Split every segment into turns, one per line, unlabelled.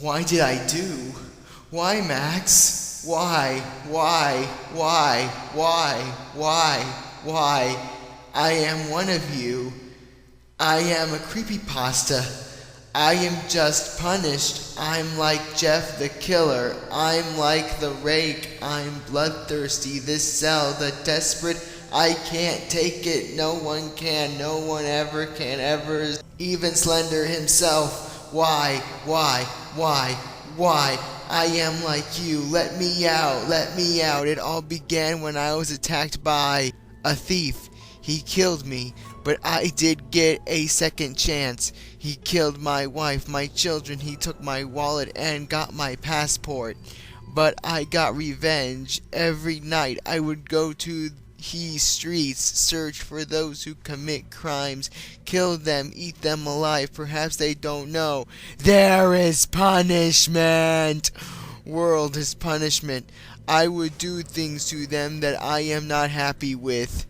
Why did I do? Why, Max? Why? I am one of you. I am a creepypasta. I am just punished. I'm like Jeff the Killer. I'm like the Rake. I'm bloodthirsty. This cell, the desperate. I can't take it. No one can. No one ever can ever. Even Slender himself. Why? I am like you. Let me out. Let me out. It all began when I was attacked by a thief. He killed me, but I did get a second chance. He killed my wife, my children. He took my wallet and got my passport. But I got revenge. Every night I would go to the streets, search for those who commit crimes, kill them, eat them alive. Perhaps they don't know. There is punishment. World is punishment. I would do things to them that I am not happy with.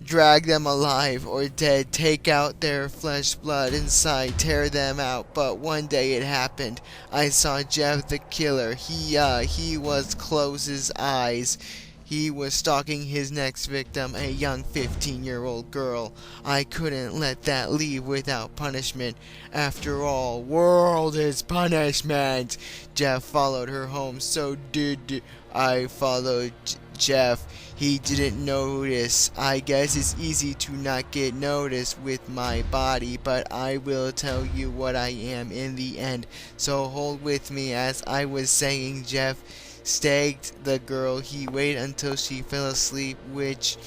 Drag them alive or dead, take out their flesh, blood inside, tear them out. But one day it happened. I saw Jeff the Killer. He was close his eyes. He was stalking his next victim, a young 15-year-old girl. I couldn't let that leave without punishment. After all, world is punishment. Jeff followed her home, so did I followed Jeff. He didn't notice. I guess it's easy to not get noticed with my body, but I will tell you what I am in the end. So hold with me. As I was saying, Jeff staked the girl. He waited until she fell asleep, which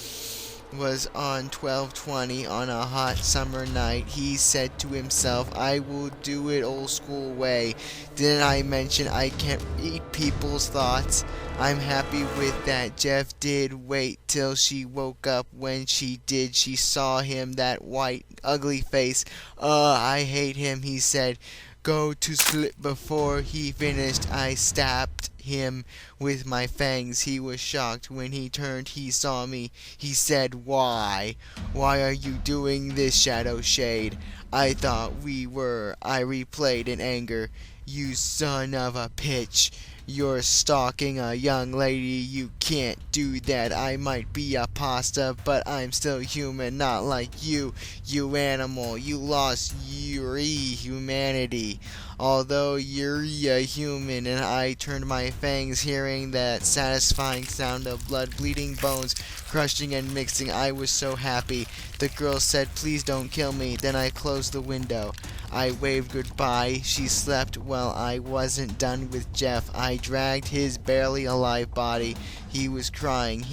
was on 12/20 on a hot summer night. He said to himself, I will do it old school way. Didn't I mention I can't read people's thoughts? I'm happy with that. Jeff did wait till she woke up. When she did, she saw him, that white, ugly face. I hate him, he said. Go to sleep. Before he finished, I stabbed him with my fangs. He was shocked. When he turned, he saw me. He said, Why are you doing this, Shadow Shade? I thought we were. I replayed in anger. You son of a bitch. You're stalking a young lady. You can't do that. I might be a pasta, but I'm still human, not like you. You animal. You lost your humanity. Although you're a human, and I turned my fangs, hearing that satisfying sound of blood, bleeding bones, crushing and mixing. I was so happy. The girl said, Please don't kill me. Then I closed the window. I waved goodbye. She slept. Well, I wasn't done with Jeff. I dragged his barely alive body. He was crying.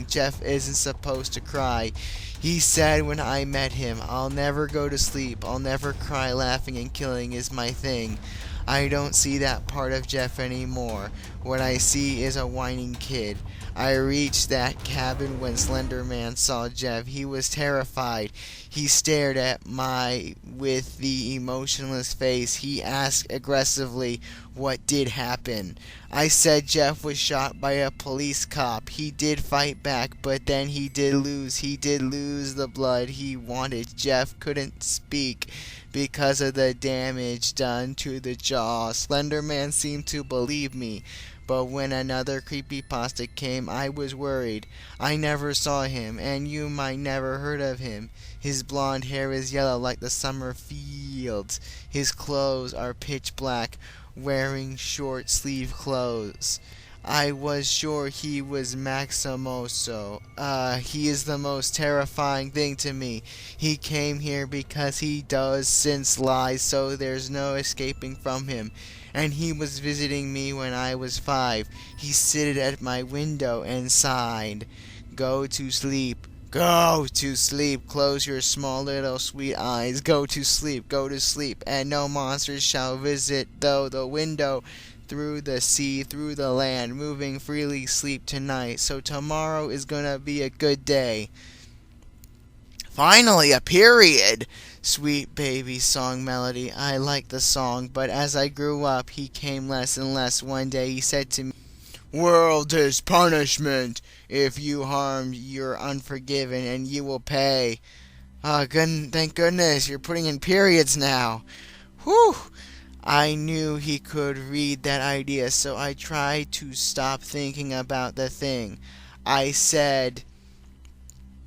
Jeff isn't supposed to cry. He said when I met him, I'll never go to sleep. I'll never cry. Laughing and killing is my thing. I don't see that part of Jeff anymore. What I see is a whining kid. I reached that cabin when Slender Man saw Jeff. He was terrified. He stared at me with the emotionless face. He asked aggressively, What did happen? I said Jeff was shot by a police cop. He did fight back, but then he did lose. He did lose the blood he wanted. Jeff couldn't speak because of the damage done to the jaw. Slender Man seemed to believe me. But when another creepypasta came, I was worried. I never saw him, and you might never heard of him. His blonde hair is yellow like the summer fields. His clothes are pitch black, wearing short sleeve clothes. I was sure he was Maximoso. He is the most terrifying thing to me. He came here because he does sense lies, so there's no escaping from him. And he was visiting me when I was 5. He sat at my window and sighed, Go to sleep. Go to sleep. Close your small little sweet eyes. Go to sleep. Go to sleep. And no monsters shall visit though the window. Through the sea, through the land, moving freely, sleep tonight. So tomorrow is gonna be a good day. Finally, a period! Sweet baby song melody. I liked the song, but as I grew up, he came less and less. One day he said to me, World is punishment. If you harmed, you're unforgiven, and you will pay. Thank goodness, you're putting in periods now. Whew! I knew he could read that idea, so I tried to stop thinking about the thing. I said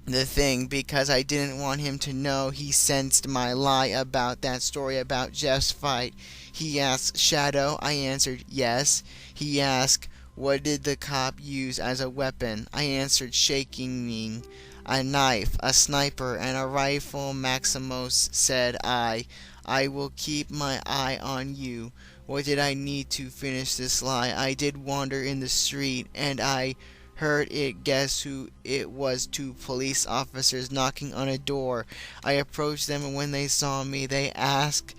the thing because I didn't want him to know he sensed my lie about that story about Jeff's fight. He asked, Shadow? I answered, yes. He asked, what did the cop use as a weapon? I answered, shaking, a knife, a sniper, and a rifle. Maximos said, I will keep my eye on you. What did I need to finish this lie? I did wander in the street, and I heard it. Guess who it was? Two police officers knocking on a door. I approached them, and when they saw me, they asked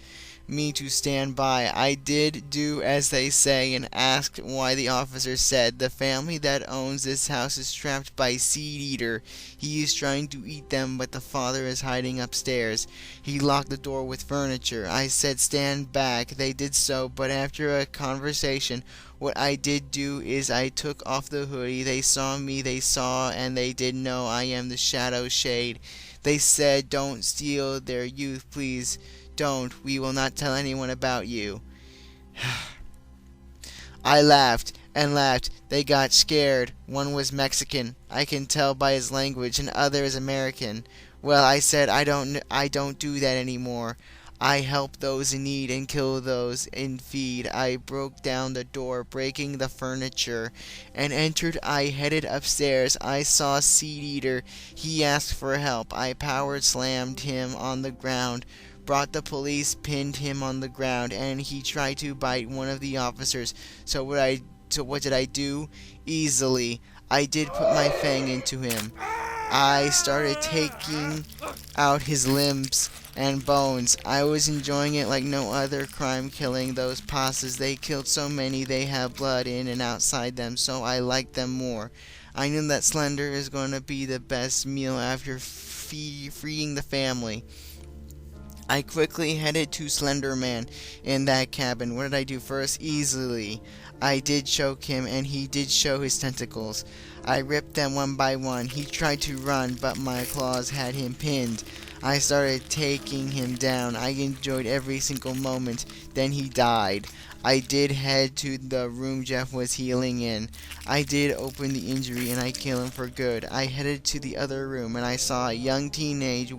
me to stand by. I did do as they say and asked why. The officer said, the family that owns this house is trapped by Seed Eater. He is trying to eat them, but the father is hiding upstairs. He locked the door with furniture. I said, stand back. They did so, but after a conversation, what I did do is I took off the hoodie. They saw me, they saw, and they did know I am the Shadow Shade. They said, don't steal their youth, please. Don't. We will not tell anyone about you. I laughed and laughed. They got scared. One was Mexican. I can tell by his language, and other is American. Well, I said, I don't do that anymore. I help those in need and kill those in feed. I broke down the door, breaking the furniture, and entered. I headed upstairs. I saw Seed Eater. He asked for help. I power slammed him on the ground, brought the police, pinned him on the ground, and he tried to bite one of the officers. So what did I do? Easily, I did put my fang into him. I started taking out his limbs and bones. I was enjoying it like no other crime, killing those pastas. They killed so many, they have blood in and outside them, so I liked them more. I knew that Slender is going to be the best meal after freeing the family. I quickly headed to Slender Man in that cabin. What did I do first? Easily, I did choke him, and he did show his tentacles. I ripped them one by one. He tried to run, but my claws had him pinned. I started taking him down. I enjoyed every single moment. Then he died. I did head to the room Jeff was healing in. I did open the injury, and I killed him for good. I headed to the other room, and I saw a young teenage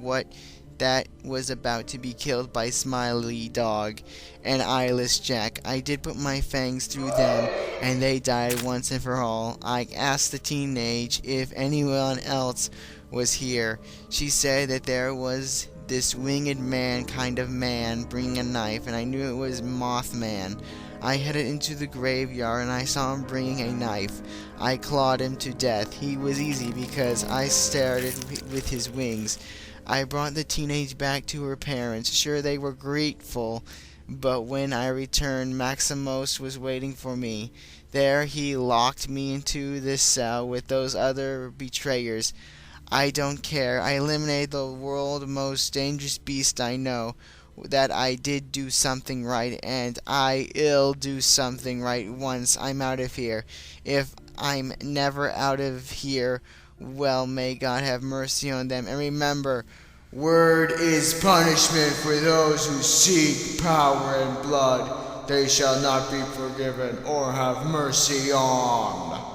that was about to be killed by Smiley Dog and Eyeless Jack. I did put my fangs through them, and they died once and for all. I asked the teenage if anyone else was here. She said that there was this winged man kind of man bringing a knife, and I knew it was Mothman. I headed into the graveyard, and I saw him bringing a knife. I clawed him to death. He was easy because I started with his wings. I brought the teenage back to her parents. Sure, they were grateful, but when I returned, Maximos was waiting for me. There he locked me into this cell with those other betrayers. I don't care. I eliminated the world's most dangerous beast. I know that I did do something right, and I'll do something right once I'm out of here. If I'm never out of here, well, may God have mercy on them. And remember, word is punishment for those who seek power and blood. They shall not be forgiven or have mercy on.